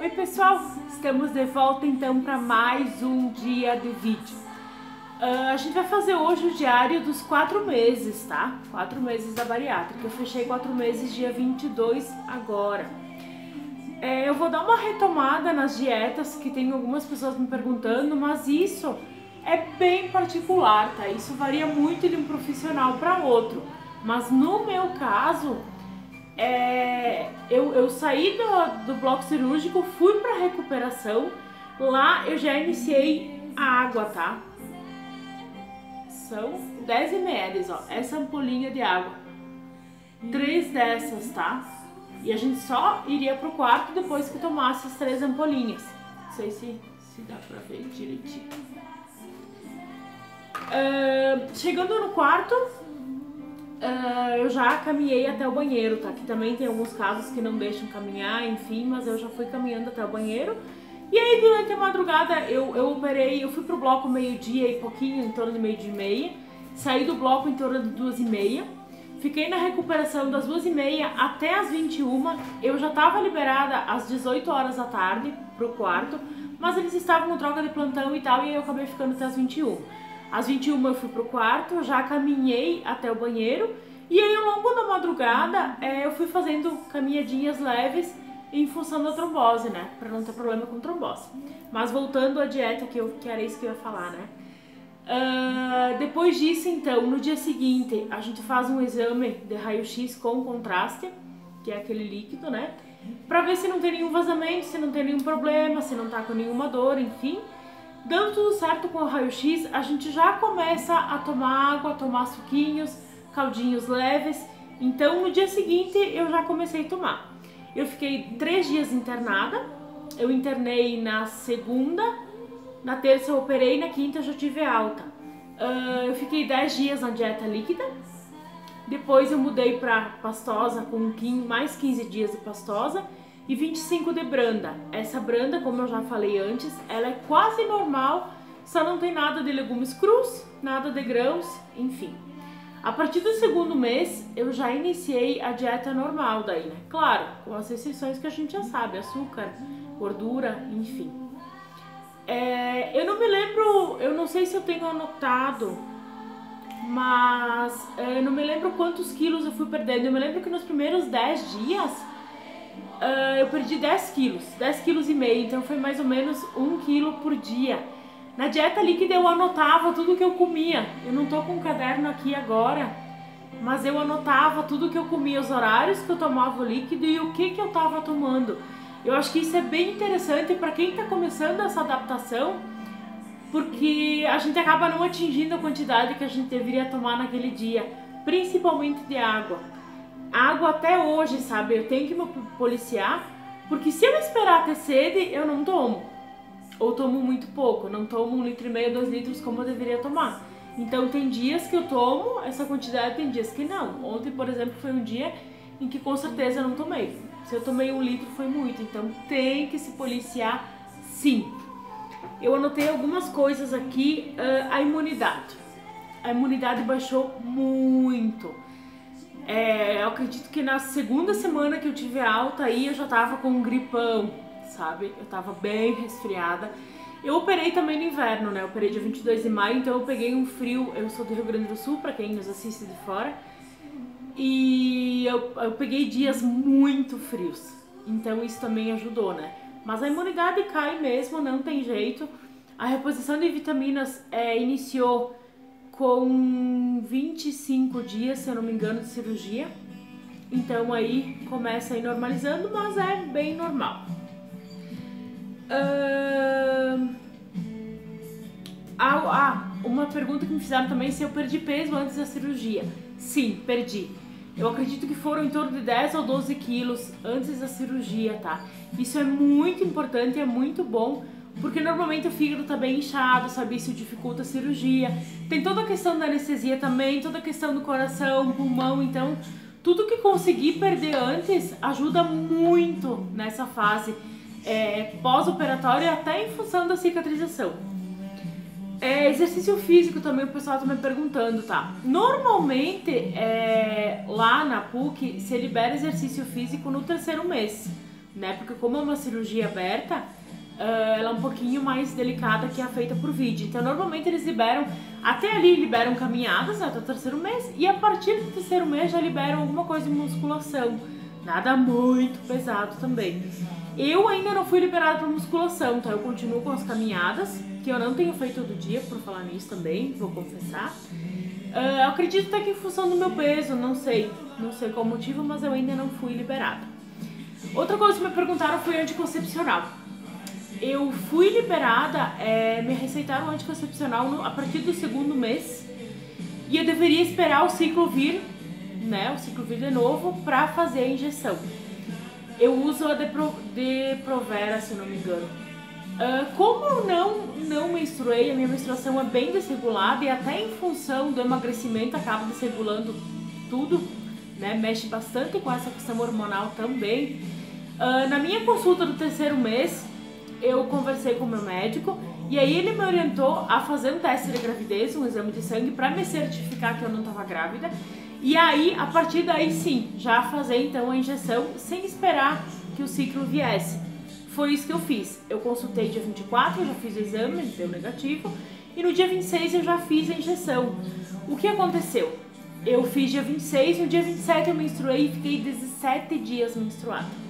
Oi pessoal, estamos de volta então para mais um dia de vídeo. A gente vai fazer hoje o diário dos 4 meses, tá? 4 meses da bariátrica. Eu fechei 4 meses dia 22 agora. Eu vou dar uma retomada nas dietas, que tem algumas pessoas me perguntando, mas isso é bem particular, tá? Isso varia muito de um profissional para outro. Mas no meu caso, eu saí do bloco cirúrgico, fui para recuperação. Lá eu já iniciei a água, tá? São 10 ml, ó, essa ampolinha de água. 3 dessas, tá? E a gente só iria pro quarto depois que tomasse as 3 ampolinhas. Não sei se dá pra ver direitinho. Chegando no quarto, eu já caminhei até o banheiro, tá? Que também tem alguns casos que não deixam caminhar, enfim, mas eu já fui caminhando até o banheiro. E aí, durante a madrugada, eu operei, eu fui pro bloco meio-dia e pouquinho, em torno de meio-dia e meia. Saí do bloco em torno de 2h30. Fiquei na recuperação das 2h30 até as 21h. Eu já tava liberada às 18 horas da tarde pro quarto, mas eles estavam com troca de plantão e tal, e aí eu acabei ficando até as 21h. Às 21h eu fui pro quarto, já caminhei até o banheiro, e aí ao longo da madrugada eu fui fazendo caminhadinhas leves em função da trombose, né? Pra não ter problema com trombose. Mas voltando à dieta, que era isso que eu ia falar, né? Depois disso, então, no dia seguinte, a gente faz um exame de raio-x com contraste, que é aquele líquido, né? Pra ver se não tem nenhum vazamento, se não tem nenhum problema, se não tá com nenhuma dor, enfim. Dando tudo certo com o raio-x, a gente já começa a tomar água, a tomar suquinhos, caldinhos leves. Então, no dia seguinte, eu já comecei a tomar. Eu fiquei 3 dias internada. Eu internei na segunda, na terça eu operei, na quinta eu já tive alta. Eu fiquei 10 dias na dieta líquida. Depois eu mudei para pastosa com mais 15 dias de pastosa e 25 de branda. Essa branda, como eu já falei antes, ela é quase normal, só não tem nada de legumes crus, nada de grãos, enfim. A partir do segundo mês, eu já iniciei a dieta normal daí, né? Claro, com as restrições que a gente já sabe, açúcar, gordura, enfim. Eu não me lembro, eu não sei se eu tenho anotado, mas eu não me lembro quantos quilos eu fui perdendo. Eu me lembro que nos primeiros 10 dias, eu perdi 10 quilos, 10,5 quilos, então foi mais ou menos 1 quilo por dia. Na dieta líquida eu anotava tudo que eu comia. Eu não tô com um caderno aqui agora, mas eu anotava tudo que eu comia, os horários que eu tomava o líquido e o que eu tava tomando. Eu acho que isso é bem interessante para quem tá começando essa adaptação, porque a gente acaba não atingindo a quantidade que a gente deveria tomar naquele dia, principalmente de água. Água até hoje, sabe? Eu tenho que me policiar, porque se eu esperar ter sede, eu não tomo. Ou tomo muito pouco, não tomo 1,5 litro, 2 litros como eu deveria tomar. Então tem dias que eu tomo essa quantidade, tem dias que não. Ontem, por exemplo, foi um dia em que com certeza eu não tomei. Se eu tomei 1 litro foi muito, então tem que se policiar sim. Eu anotei algumas coisas aqui. A imunidade. A imunidade baixou muito. Eu acredito que na segunda semana que eu tive alta aí eu já tava com um gripão, sabe? Eu tava bem resfriada. Eu operei também no inverno, né? Eu operei dia 22 de maio, então eu peguei um frio. Eu sou do Rio Grande do Sul, pra quem nos assiste de fora. E eu peguei dias muito frios. Então isso também ajudou, né? Mas a imunidade cai mesmo, não tem jeito. A reposição de vitaminas iniciou com 25 dias, se eu não me engano, de cirurgia. Então aí começa a ir normalizando, mas é bem normal. Uma pergunta que me fizeram também, se eu perdi peso antes da cirurgia. Sim, perdi. Eu acredito que foram em torno de 10 ou 12 quilos antes da cirurgia, tá? Isso é muito importante, é muito bom, porque normalmente o fígado tá bem inchado, sabe? Isso dificulta a cirurgia. Tem toda a questão da anestesia também, toda a questão do coração, pulmão, então tudo que conseguir perder antes ajuda muito nessa fase pós-operatória, até em função da cicatrização. Exercício físico também, o pessoal tá me perguntando, tá? Normalmente, lá na PUC, se libera exercício físico no 3º mês. né? Porque como é uma cirurgia aberta, ela é um pouquinho mais delicada que a feita por vídeo. Então normalmente eles liberam, até ali liberam caminhadas, né, até o terceiro mês, e a partir do terceiro mês já liberam alguma coisa de musculação. Nada muito pesado também. Eu ainda não fui liberada para musculação, então eu continuo com as caminhadas, que eu não tenho feito todo dia, por falar nisso também, vou confessar. Eu acredito até que em função do meu peso, não sei qual motivo, mas eu ainda não fui liberada. Outra coisa que me perguntaram foi anticoncepcional. Eu fui liberada, me receitaram anticoncepcional a partir do segundo mês e eu deveria esperar o ciclo vir, né, o ciclo vir de novo para fazer a injeção. Eu uso a Depo-Provera, se eu não me engano. Como eu não menstruei, a minha menstruação é bem desregulada e até em função do emagrecimento acaba desregulando tudo, né, mexe bastante com essa questão hormonal também. Na minha consulta do terceiro mês, eu conversei com o meu médico e aí ele me orientou a fazer um teste de gravidez, um exame de sangue para me certificar que eu não estava grávida. E aí, a partir daí sim, já fazer então a injeção sem esperar que o ciclo viesse. Foi isso que eu fiz. Eu consultei dia 24, eu já fiz o exame, deu negativo. E no dia 26 eu já fiz a injeção. O que aconteceu? Eu fiz dia 26, no dia 27 eu menstruei e fiquei 17 dias menstruada.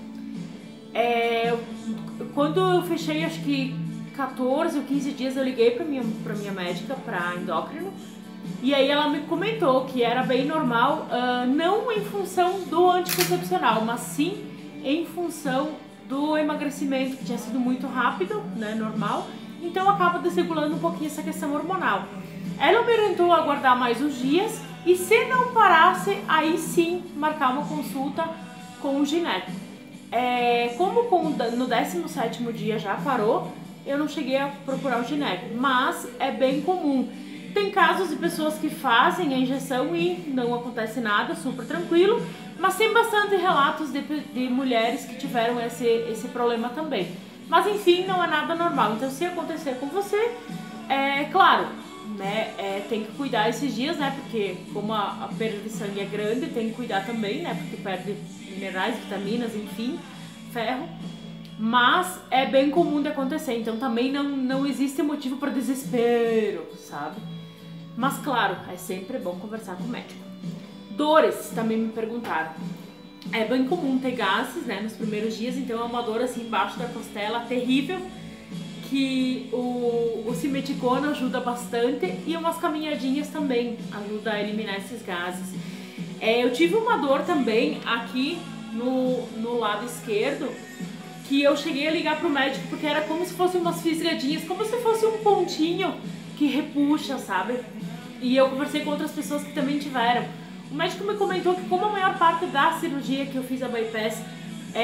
Quando eu fechei, acho que 14 ou 15 dias, eu liguei pra minha médica, pra endócrino, e aí ela me comentou que era bem normal, não em função do anticoncepcional, mas sim em função do emagrecimento, que tinha sido muito rápido, né, normal, então acaba desregulando um pouquinho essa questão hormonal. Ela me orientou a aguardar mais uns dias, e se não parasse, aí sim marcar uma consulta com o gineco. Como no 17º dia já parou, eu não cheguei a procurar o gineco, mas é bem comum. Tem casos de pessoas que fazem a injeção e não acontece nada, super tranquilo, mas tem bastante relatos de mulheres que tiveram esse problema também. Mas enfim, não é nada normal, então se acontecer com você, claro, né, tem que cuidar esses dias, né, porque como a perda de sangue é grande, tem que cuidar também, né, porque perde minerais, vitaminas, enfim, ferro, mas é bem comum de acontecer, então também não existe motivo para desespero, sabe? Mas claro, é sempre bom conversar com o médico. Dores, também me perguntaram. É bem comum ter gases, né, nos primeiros dias, então é uma dor assim embaixo da costela terrível, que o simeticona ajuda bastante e umas caminhadinhas também ajudam a eliminar esses gases. Eu tive uma dor também aqui no lado esquerdo, que eu cheguei a ligar pro médico porque era como se fossem umas fisgadinhas, como se fosse um pontinho que repuxa, sabe? E eu conversei com outras pessoas que também tiveram. O médico me comentou que como a maior parte da cirurgia que eu fiz a bypass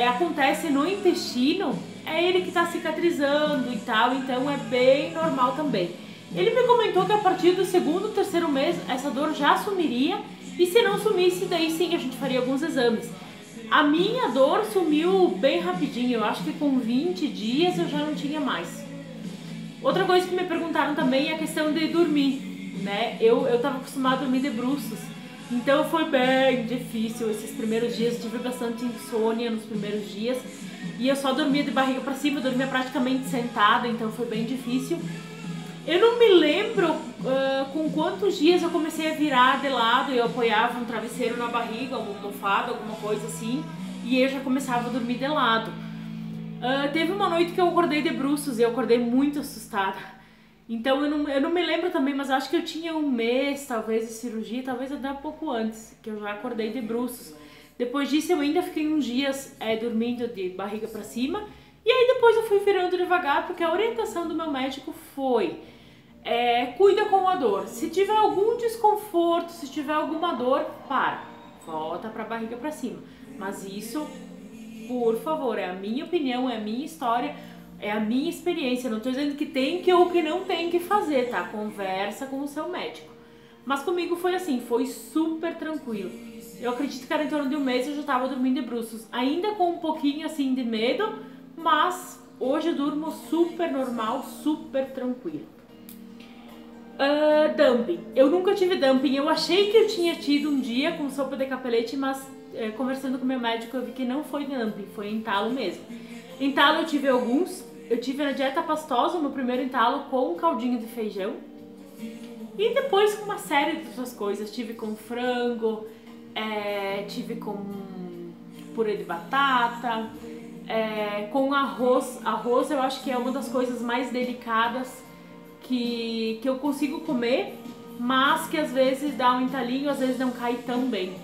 acontece no intestino, é ele que está cicatrizando e tal, então é bem normal também. Ele me comentou que a partir do segundo, terceiro mês, essa dor já sumiria, e se não sumisse, daí sim a gente faria alguns exames. A minha dor sumiu bem rapidinho, eu acho que com 20 dias eu já não tinha mais. Outra coisa que me perguntaram também é a questão de dormir, né? Eu tava acostumada a dormir de bruços, então foi bem difícil esses primeiros dias, tive bastante insônia nos primeiros dias, e eu só dormia de barriga pra cima, eu dormia praticamente sentada, então foi bem difícil. Eu não me lembro com quantos dias eu comecei a virar de lado e eu apoiava um travesseiro na barriga, uma almofada, alguma coisa assim, e eu já começava a dormir de lado. Teve uma noite que eu acordei de bruços e eu acordei muito assustada. Então eu não me lembro também, mas acho que eu tinha um mês, talvez, de cirurgia, talvez até um pouco antes, que eu já acordei de bruços. Depois disso eu ainda fiquei uns dias dormindo de barriga pra cima, e aí depois eu fui virando devagar, porque a orientação do meu médico foi... cuida com a dor. Se tiver algum desconforto, se tiver alguma dor, volta pra barriga pra cima. Mas isso, por favor, é a minha opinião, é a minha história, é a minha experiência. Não tô dizendo que tem que ou que não tem que fazer, tá? Conversa com o seu médico. Mas comigo foi assim, foi super tranquilo. Eu acredito que era em torno de um mês eu já tava dormindo de bruços. Ainda com um pouquinho assim de medo, mas hoje eu durmo super normal, super tranquilo. Dumping. Eu nunca tive dumping. Eu achei que eu tinha tido um dia com sopa de capelete, mas conversando com meu médico, eu vi que não foi dumping, foi entalo mesmo. Entalo eu tive alguns. Eu tive na dieta pastosa, no primeiro entalo, com um caldinho de feijão. E depois com uma série de outras coisas. Tive com frango, tive com purê de batata, com arroz. Arroz eu acho que é uma das coisas mais delicadas que eu consigo comer, mas que às vezes dá um entalinho, às vezes não cai tão bem.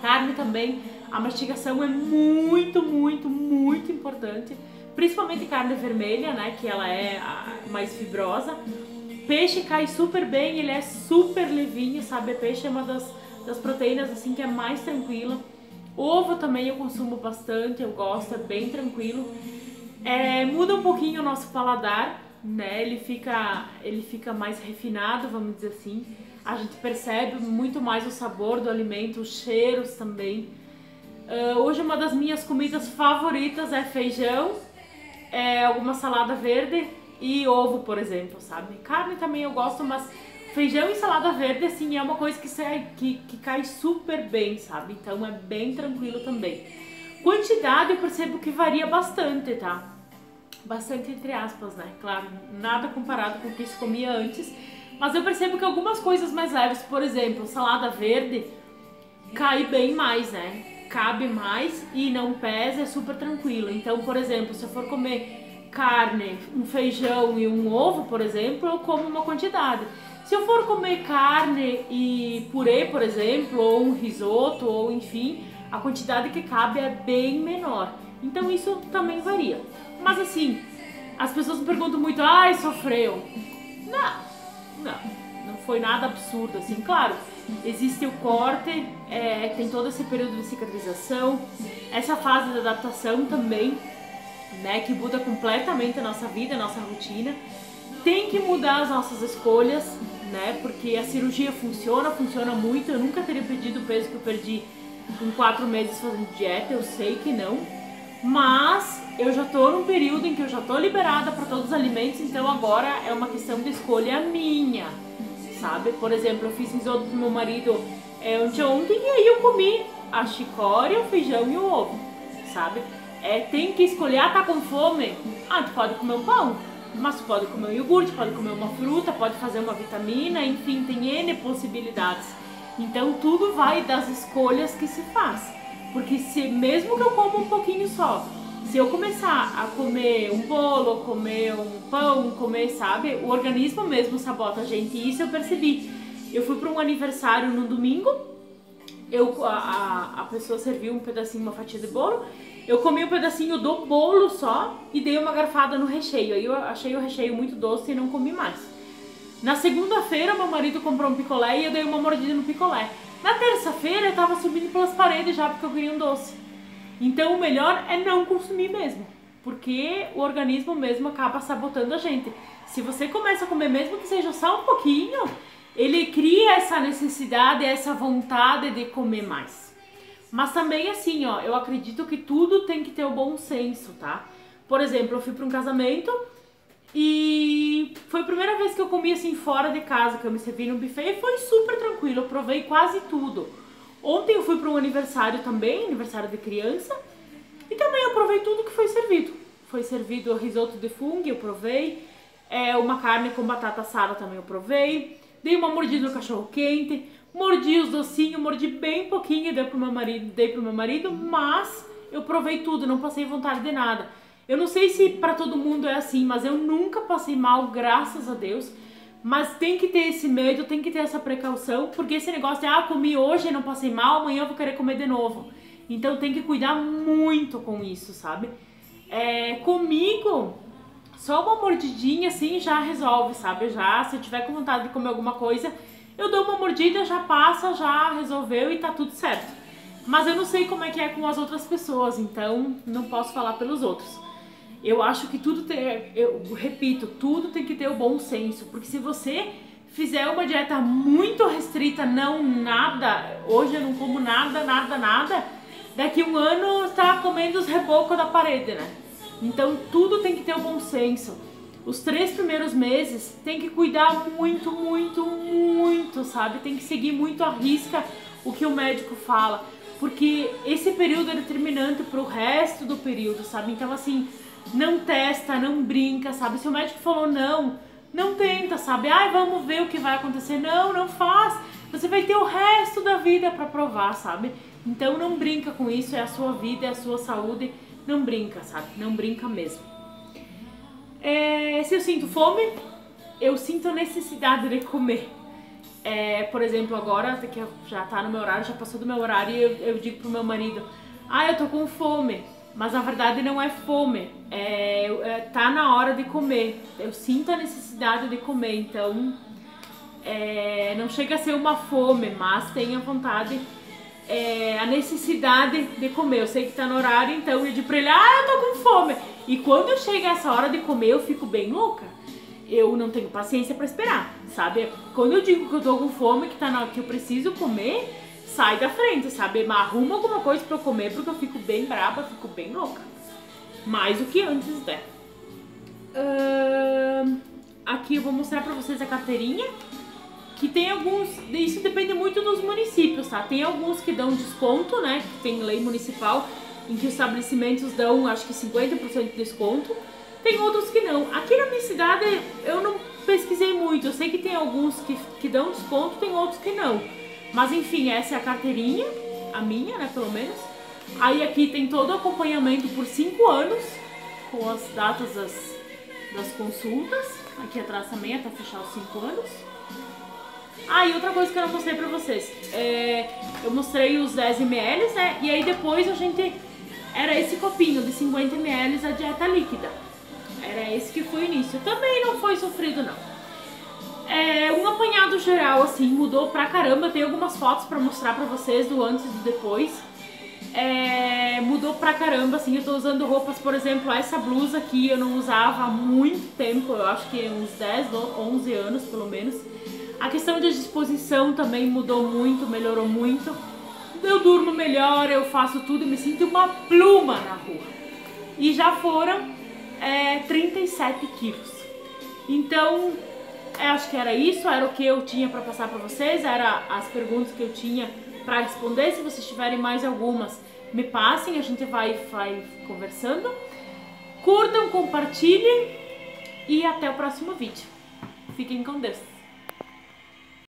Carne também, a mastigação é muito, muito, muito importante. Principalmente carne vermelha, né, que ela é mais fibrosa. Peixe cai super bem, ele é super levinho, sabe? Peixe é uma das proteínas assim que é mais tranquila. Ovo também eu consumo bastante, eu gosto, é bem tranquilo. Muda um pouquinho o nosso paladar, né? Ele fica mais refinado, vamos dizer assim. A gente percebe muito mais o sabor do alimento, os cheiros também. Hoje uma das minhas comidas favoritas é feijão, alguma salada verde e ovo, por exemplo, sabe? Carne também eu gosto, mas feijão e salada verde, assim, é uma coisa que cai super bem, sabe? Então é bem tranquilo também. Quantidade eu percebo que varia bastante, tá? Bastante entre aspas, né? Claro, nada comparado com o que se comia antes, mas eu percebo que algumas coisas mais leves, por exemplo, salada verde, cai bem mais, né? Cabe mais e não pesa, é super tranquilo. Então, por exemplo, se eu for comer carne, um feijão e um ovo, por exemplo, eu como uma quantidade. Se eu for comer carne e purê, por exemplo, ou um risoto, ou enfim, a quantidade que cabe é bem menor. Então isso também varia. Mas assim, as pessoas me perguntam muito, ai, sofreu. Não foi nada absurdo, assim, claro. Existe o corte, tem todo esse período de cicatrização, essa fase de adaptação também, né, que muda completamente a nossa vida, a nossa rotina. Tem que mudar as nossas escolhas, né, porque a cirurgia funciona muito. Eu nunca teria perdido o peso que eu perdi em 4 meses fazendo dieta, eu sei que não. Mas eu já tô num período em que eu já tô liberada para todos os alimentos, então agora é uma questão de escolha minha, sabe? Por exemplo, eu fiz risoto pro meu marido ontem e aí eu comi a chicória, o feijão e o ovo, sabe? Tem que escolher, tá com fome? Tu pode comer um pão, mas tu pode comer um iogurte, pode comer uma fruta, pode fazer uma vitamina, enfim, tem N possibilidades. Então tudo vai das escolhas que se faz. Porque mesmo que eu coma um pouquinho só, se eu começar a comer um bolo, comer um pão, sabe, o organismo mesmo sabota a gente. E isso eu percebi. Eu fui para um aniversário no domingo, a pessoa serviu um pedacinho, uma fatia de bolo, eu comi um pedacinho do bolo só e dei uma garfada no recheio. Aí eu achei o recheio muito doce e não comi mais. Na segunda-feira, meu marido comprou um picolé e eu dei uma mordida no picolé. Na terça-feira eu tava subindo pelas paredes já porque eu queria um doce. Então o melhor é não consumir mesmo, porque o organismo mesmo acaba sabotando a gente. Se você começa a comer mesmo que seja só um pouquinho, ele cria essa necessidade, essa vontade de comer mais. Mas também assim, ó, eu acredito que tudo tem que ter o bom senso, tá? Por exemplo, eu fui para um casamento e foi a primeira vez que eu comi assim fora de casa, que eu me servi no buffet e foi super tranquilo, eu provei quase tudo. Ontem eu fui para um aniversário também, aniversário de criança, e também eu provei tudo que foi servido. Foi servido risoto de fungo, eu provei, uma carne com batata assada também eu provei, dei uma mordida no cachorro quente, mordi os docinhos, mordi bem pouquinho e dei pro meu marido, mas eu provei tudo, não passei vontade de nada. Eu não sei se para todo mundo é assim, mas eu nunca passei mal, graças a Deus. Mas tem que ter esse medo, tem que ter essa precaução, porque esse negócio de, comi hoje e não passei mal, amanhã eu vou querer comer de novo. Então tem que cuidar muito com isso, sabe? Comigo, só uma mordidinha assim já resolve, sabe? Se eu tiver com vontade de comer alguma coisa, eu dou uma mordida, já passa, já resolveu e tá tudo certo. Mas eu não sei como é que é com as outras pessoas, então não posso falar pelos outros. Eu acho que tudo eu repito, tudo tem que ter o bom senso, porque se você fizer uma dieta muito restrita, hoje eu não como nada, daqui um ano está comendo os rebocos da parede, né? Então tudo tem que ter o bom senso. Os 3 primeiros meses tem que cuidar muito, muito, muito, sabe? Tem que seguir muito à risca o que o médico fala. porque esse período é determinante pro resto do período, sabe? Então assim, não testa, não brinca, sabe? Se o médico falou não tenta, sabe? Ai, vamos ver o que vai acontecer. Não faz. Você vai ter o resto da vida pra provar, sabe? Então não brinca com isso, é a sua vida, é a sua saúde. Não brinca, sabe? Não brinca mesmo. Se eu sinto fome, eu sinto a necessidade de comer. Por exemplo, agora, que já tá no meu horário, já passou do meu horário, e eu digo pro meu marido, eu tô com fome. Mas na verdade não é fome, tá na hora de comer. Eu sinto a necessidade de comer, então não chega a ser uma fome, mas tem a vontade, a necessidade de comer. Eu sei que tá no horário, então eu digo pra ele, eu tô com fome. E quando chega essa hora de comer, eu fico bem louca. Eu não tenho paciência pra esperar, sabe? Quando eu digo que eu tô com fome, que eu preciso comer, sai da frente, sabe? Arruma alguma coisa pra eu comer, porque eu fico bem braba, fico bem louca. Mais do que antes, né? Aqui eu vou mostrar pra vocês a carteirinha, que tem alguns, isso depende muito dos municípios, tá? Tem alguns que dão desconto, né? Que tem lei municipal, em que os estabelecimentos dão, acho que 50% de desconto. Tem outros que não. Aqui na minha cidade eu não pesquisei muito. Eu sei que tem alguns que dão desconto, tem outros que não. Mas enfim, essa é a carteirinha, a minha, né, pelo menos. Aí aqui tem todo o acompanhamento por 5 anos, com as datas das consultas. Aqui atrás também, até fechar os 5 anos. E outra coisa que eu não mostrei pra vocês. Eu mostrei os 10 ml, né, e aí depois era esse copinho de 50 ml a dieta líquida. Era esse que foi o início. Também não foi sofrido, não. Um apanhado geral, assim, mudou pra caramba. Tem algumas fotos pra mostrar pra vocês do antes e do depois. Mudou pra caramba, assim. Eu tô usando roupas, por exemplo, essa blusa aqui eu não usava há muito tempo. Eu acho que uns 10, 11 anos, pelo menos. A questão de disposição também mudou muito, melhorou muito. Eu durmo melhor, eu faço tudo, me sinto uma pluma na rua. E já foram 37 quilos. Então, acho que era isso, era o que eu tinha pra passar pra vocês, era as perguntas que eu tinha pra responder. Se vocês tiverem mais algumas, me passem, a gente vai conversando. Curtam, compartilhem e até o próximo vídeo. Fiquem com Deus.